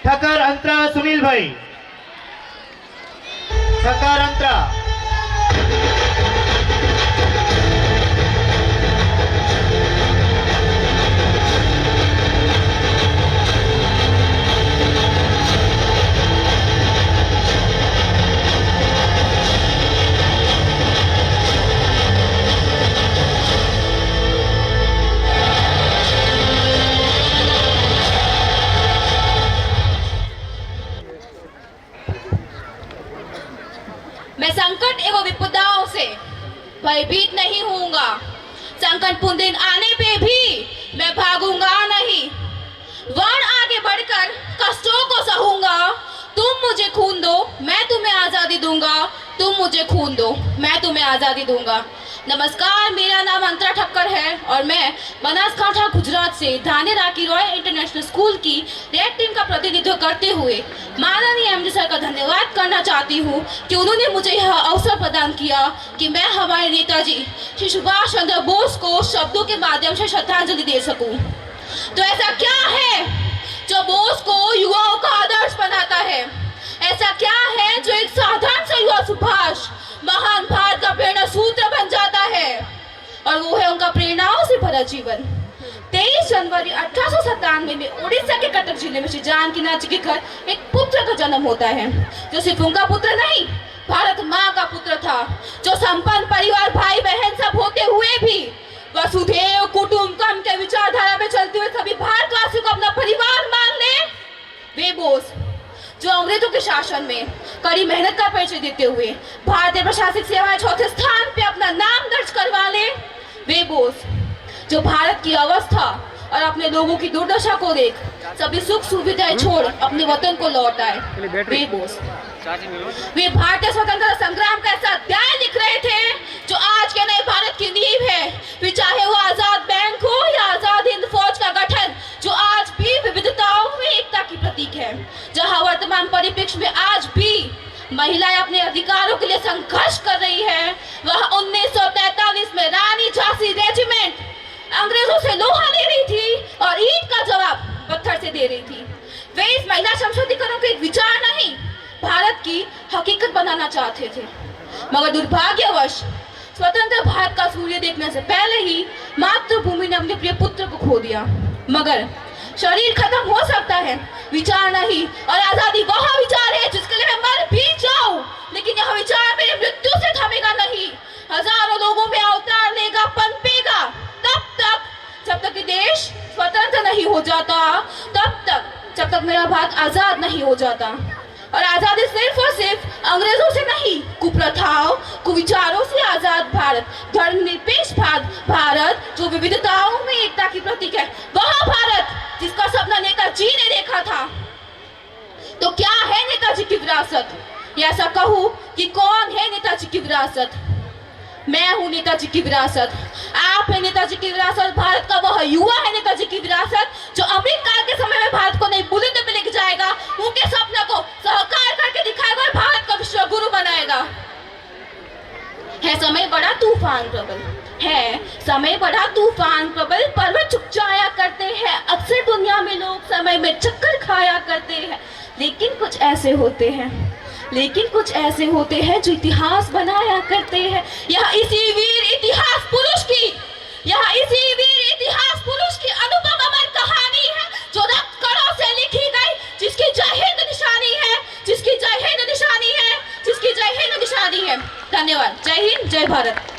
ठकर अंतरा सुनील भाई, ठकर अंतरा। मैं संकट एवं विपदाओं से भयभीत नहीं होऊंगा। संकटपूर्ण दिन आने पे भी मैं भागूंगा नहीं। वर्ण आगे बढ़कर कष्टों को सहूंगा। तुम मुझे खून दो, मैं तुम्हें आजादी दूंगा। तुम मुझे खून दो, मैं तुम्हें आजादी दूंगा। नमस्कार, मेरा नाम अंतरा ठक्कर है और मैं बनासकांठा गुजरात से धाने राकी रॉय इंटरनेशनल स्कूल की रेड टीम का प्रतिनिधित्व करते हुए माननीय एमडी सर का धन्यवाद करना चाहती हूँ कि उन्होंने मुझे यह अवसर प्रदान किया कि मैं हमारे नेताजी श्री सुभाष चंद्र बोस को शब्दों के माध्यम से श्रद्धांजलि दे सकूं। तो ऐसा क्या है जो बोस को युवाओं का आदर्श बनाता है? ऐसा क्या है जो एक साधारण सा युवा सुभाष महान भारत का प्रेरणा सूत्र बन जाता है? और वो है उनका प्रेरणाओं से भरा जीवन। 23 जनवरी 1897 में उड़ीसा के कटक जिले में श्री जानकी नाथ जी के घर एक पुत्र का जन्म होता है, जो सिर्फ उनका पुत्र नहीं, भारत माँ का पुत्र था, जो संपन्न परिवार भाई बहन सब होते हुए भी वसुधैव कुटुंबकम के विचारधारा में चलते हुए सभी भारतवासियों को अपना परिवार मान ले। वे बोस जो अंग्रेजों के शासन में कड़ी मेहनत का परिचय देते हुए भारतीय प्रशासनिक सेवाएं चौथे स्थान पे अपना नाम दर्ज करवा ले। वे बोस जो भारत की अवस्था और अपने लोगों की दुर्दशा को देख सभी सुख सुविधाएं छोड़ अपने वतन को लौट आए। वे बोस वे भारतीय स्वतंत्रता संग्राम का ऐसा अध्याय लिख रहे थे जो आज के नए भारत की नींव है। फिर चाहे वो आजाद बैंक हो या आजाद हिंद फौज का गठन, जो आज भी विविधताओं में एकता की प्रतीक है। जहां वर्तमान परिप्रेक्ष्य में आज भी महिलाएं अपने अधिकारों के लिए संघर्ष कर रही है, वह 1943 में रानी झांसी रेजिमेंट अंग्रेजों से लोहा ले रही थी और ईंट का जवाब पत्थर से दे रही थी। वे इस महिला संशोधीकरण को एक विचार नहीं, भारत की हकीकत बनाना चाहते थे। मगर दुर्भाग्यवश स्वतंत्र भारत का सूर्य देखने से पहले ही मातृभूमि ने अपने प्रिय पुत्र को खो दिया। मगर शरीर खत्म हो सकता है, विचार नहीं। और आजादी वह विचार है जिसके लिए मैं मर भी जाऊं, लेकिन यह विचार मेरी मृत्यु से थमेगा नहीं। हजारों लोगों में अवतार लेगा, पनपेगा, तब तक जब तक ये देश स्वतंत्र नहीं हो जाता, तब तक जब तक मेरा भारत आजाद नहीं हो जाता। और आजादी सिर्फ और सिर्फ अंग्रेजों से नहीं, कुप्रथाओं कुविचारों से आजाद भारत, धर्मनिरपेक्ष भारत जो विविधताओं में एकता की प्रतीक है, वह भारत जिसका सपना नेताजी ने देखा था। तो क्या है नेताजी की विरासत? या ऐसा कहूं कि कौन है नेताजी की विरासत? मैं हूं नेताजी की विरासत, आप है नेताजी की विरासत। भारत का वह युवा है नेताजी की विरासत जो अमृतकाल के समय में भारत को नई बुलंदी पे लेके जाएगा, उनके सपने को साकार करके दिखाएगा और भारत का विश्व गुरु बनाएगा। है समय बड़ा तूफान प्रबल, है समय बड़ा तूफान प्रबल, पर्वत झुक जाया करते हैं। अक्सर दुनिया में लोग समय में चक्कर खाया करते हैं, लेकिन कुछ ऐसे होते हैं जो इतिहास बनाया करते हैं। यह इसी वीर इतिहास पुरुष की अनुपम अमर कहानी है, जो रक्त कणों से लिखी गई, जिसकी जय हिंद निशानी है, जिसकी जय हिंद निशानी है। धन्यवाद। जय हिंद, जय भारत।